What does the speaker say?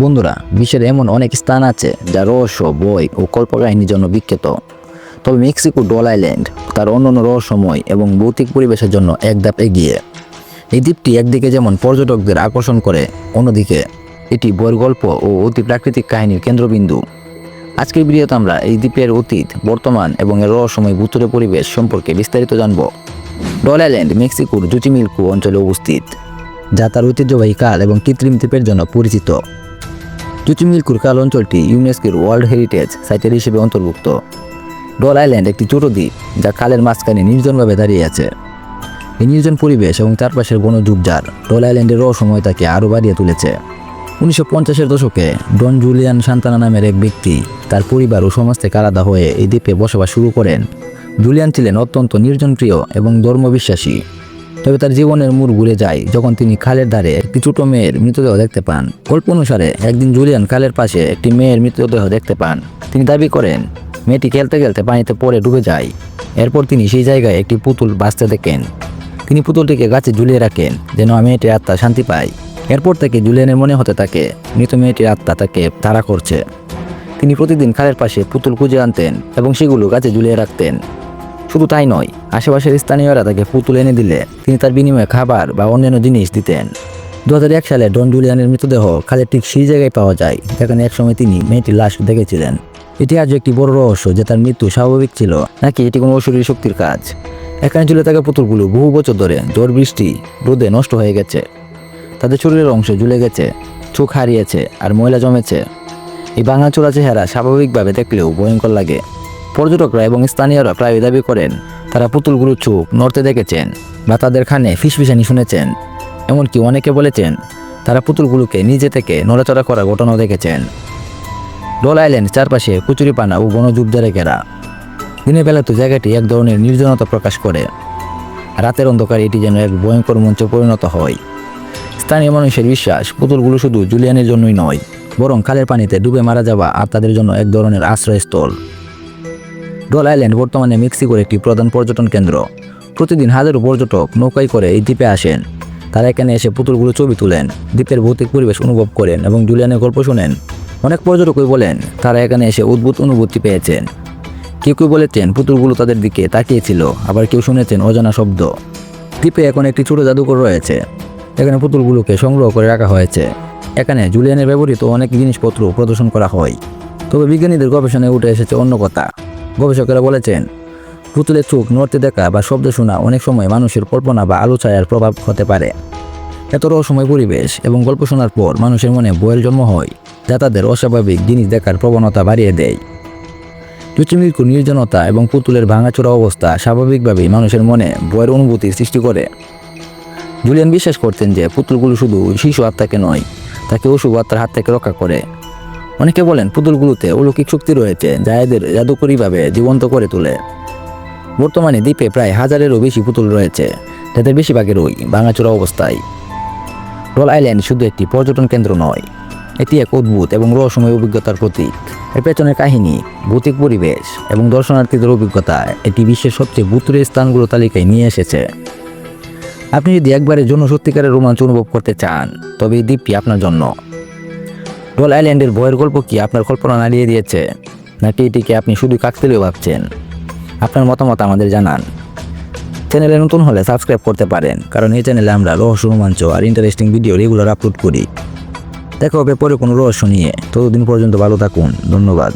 বন্ধুরা, বিশ্বের এমন অনেক স্থান আছে যা রহস্য, বই ও কল্পকাহিনীর জন্য বিখ্যাত। তবে মেক্সিকো ডল আইল্যান্ড তার অন্যান্য রহস্যময় এবং ভৌতিক পরিবেশের জন্য এক ধাপ এগিয়ে। এই দ্বীপটি একদিকে যেমন পর্যটকদের আকর্ষণ করে, অন্যদিকে এটি বইয়ের গল্প ও অতি প্রাকৃতিক কাহিনীর কেন্দ্রবিন্দু। আজকের ভিডিওতে আমরা এই দ্বীপের অতীত, বর্তমান এবং এর রহস্যময় ভূতুরে পরিবেশ সম্পর্কে বিস্তারিত জানব। ডল আইল্যান্ড মেক্সিকোর জুচিমিলকো অঞ্চলে অবস্থিত, যা তার ঐতিহ্যবাহী কাল এবং কৃত্রিম দ্বীপের জন্য পরিচিত। জুচিমিলকোর কাল অঞ্চলটি ইউনেস্কোর ওয়ার্ল্ড হেরিটেজ সাইটের হিসেবে অন্তর্ভুক্ত। ডল আইল্যান্ড একটি ছোট দ্বীপ যা খালের মাঝখানে নির্জনভাবে দাঁড়িয়ে আছে। এই নির্জন পরিবেশ এবং চারপাশের বন ঝোপঝাড় ডল আইল্যান্ডের রহস্যময়তাকে আরও বাড়িয়ে তুলেছে। 1950-এর দশকে ডন জুলিয়ান সান্তানা নামের এক ব্যক্তি তার পরিবার ও সমাজ থেকে আলাদা হয়ে এই দ্বীপে বসবাস শুরু করেন। জুলিয়ান ছিলেন অত্যন্ত নির্জনপ্রিয় এবং ধর্মবিশ্বাসী। তবে তার জীবনের মোড় ঘুরে যায় যখন তিনি খালের ধারে একটি ছোট মেয়ের মৃতদেহ দেখতে পান। গল্প অনুসারে একদিন জুলিয়ান খালের পাশে একটি মেয়ের মৃতদেহ দেখতে পান। তিনি দাবি করেন মেয়েটি খেলতে খেলতে পানিতে পড়ে ডুবে যায়। এরপর তিনি সেই জায়গায় একটি পুতুল ভাসতে দেখেন। তিনি পুতুলটিকে গাছে ঝুলিয়ে রাখেন যেন মেয়েটির আত্মা শান্তি পায়। এরপর থেকে জুলিয়ানের মনে হতে থাকে মৃত মেয়েটির আত্মা তাকে তাড়া করছে। তিনি প্রতিদিন খালের পাশে পুতুল খুঁজে আনতেন এবং সেগুলো গাছে ঝুলিয়ে রাখতেন। শুধু তাই নয়, আশেপাশের স্থানীয়রা তাকে পুতুল এনে দিলে তিনি তার বিনিময়ে খাবার বা অন্যান্য জিনিস দিতেন। 2001 সালে ডন জুলিয়ানের মৃতদেহ খালের ঠিক সেই জায়গায় পাওয়া যায় যেখানে একসময় তিনি মেয়েটির লাশ দেখেছিলেন। এটি আজও একটি বড় রহস্য যে তার মৃত্যু স্বাভাবিক ছিল নাকি এটি কোনো অশরীরী শক্তির কাজ। এখানে ঝুলে থাকা পুতুলগুলো বহু বছর ধরে ঝড়, বৃষ্টি, রোদে নষ্ট হয়ে গেছে। তাদের শরীরের অংশ ঝুলে গেছে, চোখ হারিয়েছে আর ময়লা জমেছে। এই ভাঙাচোরা চেহারা স্বাভাবিকভাবে দেখলেও ভয়ঙ্কর লাগে। পর্যটকরা এবং স্থানীয়রা প্রায় দাবি করেন তারা পুতুলগুলোর চোখ নড়তে দেখেছেন বা তাদের কানে ফিসফিসানি শুনেছেন। এমনকি অনেকে বলেছেন তারা পুতুলগুলোকে নিজে থেকে নড়াচড়া করার ঘটনাও দেখেছেন। ডল আইল্যান্ড চারপাশে কচুরিপানা ও বন ঝোপঝাড়ে ঘেরা। দিনের বেলাতে জায়গাটি এক ধরনের নির্জনতা প্রকাশ করে। রাতের অন্ধকারে এটি যেন এক ভয়ঙ্কর মঞ্চে পরিণত হয়। স্থানীয় মানুষের বিশ্বাস পুতুলগুলো শুধু জুলিয়ানের জন্যই নয়, বরং খালের পানিতে ডুবে মারা যাওয়া আত্মাদের জন্য এক ধরনের আশ্রয়স্থল। ডল আইল্যান্ড বর্তমানে মেক্সিকোর একটি প্রধান পর্যটন কেন্দ্র। প্রতিদিন হাজারো পর্যটক নৌকায় করে এই দ্বীপে আসেন। তারা এখানে এসে পুতুলগুলো ছবি তুলেন, দ্বীপের ভৌতিক পরিবেশ অনুভব করেন এবং জুলিয়ানের গল্প শোনেন। অনেক পর্যটকই বলেন তারা এখানে এসে অদ্ভুত অনুভূতি পেয়েছেন। কেউ কেউ বলেছেন পুতুলগুলো তাদের দিকে তাকিয়েছিল, আবার কেউ শুনেছেন অজানা শব্দ। দ্বীপে এখন একটি ছোট জাদুঘর রয়েছে, এখানে পুতুলগুলোকে সংগ্রহ করে রাখা হয়েছে। এখানে জুলিয়ানের ব্যবহৃত অনেক জিনিসপত্র প্রদর্শন করা হয়। তবে বিজ্ঞানীদের গবেষণায় উঠে এসেছে অন্য কথা। গবেষকেরা বলেছেন পুতুলের চোখ নড়তে দেখা বা শব্দ শোনা অনেক সময় মানুষের কল্পনা বা আলো ছায়ার প্রভাব হতে পারে। এত রহস্যময় পরিবেশ এবং গল্প শোনার পর মানুষের মনে ভয়ের জন্ম হয়, যা তাদের অস্বাভাবিক জিনিস দেখার প্রবণতা বাড়িয়ে দেয়। জুচিমিলকোর নির্জনতা এবং পুতুলের ভাঙাচোরা অবস্থা স্বাভাবিকভাবেই মানুষের মনে ভয়ের অনুভূতির সৃষ্টি করে। জুলিয়ান বিশ্বাস করতেন যে পুতুলগুলো শুধু শিশু আত্মাকে নয়, তাকে অশুভ আত্মার হাত থেকে রক্ষা করে। অনেকে বলেন পুতুলগুলোতে অলৌকিক শক্তি রয়েছে যা এদের জাদুকরীভাবে জীবন্ত করে তোলে। বর্তমানে দ্বীপে প্রায় 1000-এরও বেশি পুতুল রয়েছে, যাদের বেশিরভাগেরই ভাঙাচোরা অবস্থায়। ডল আইল্যান্ড শুধু একটি পর্যটন কেন্দ্র নয়, এটি এক অদ্ভুত এবং রহস্যময় অভিজ্ঞতার প্রতীক। এর পেছনের কাহিনী, ভৌতিক পরিবেশ এবং দর্শনার্থীদের অভিজ্ঞতা এটি বিশ্বের সবচেয়ে ভুতুরে স্থানগুলো তালিকায় নিয়ে এসেছে। আপনি যদি একবারের জন্য সত্যিকারের রোমাঞ্চ অনুভব করতে চান, তবে এই দ্বীপটি আপনার জন্য। ডল আইল্যান্ডের ভয়ের গল্প কি আপনার কল্পনা নাড়িয়ে দিয়েছে, নাকি এটিকে আপনি শুধু কাকতালীয় ভাবছেন? আপনার মতামত আমাদের জানান। চ্যানেলে নতুন হলে সাবস্ক্রাইব করতে পারেন, কারণ এই চ্যানেলে আমরা রহস্য, রোমাঞ্চ আর ইন্টারেস্টিং ভিডিও রেগুলার আপলোড করি। দেখা হবে পরে কোনো রহস্য নিয়ে। ততদিন পর্যন্ত ভালো থাকুন। ধন্যবাদ।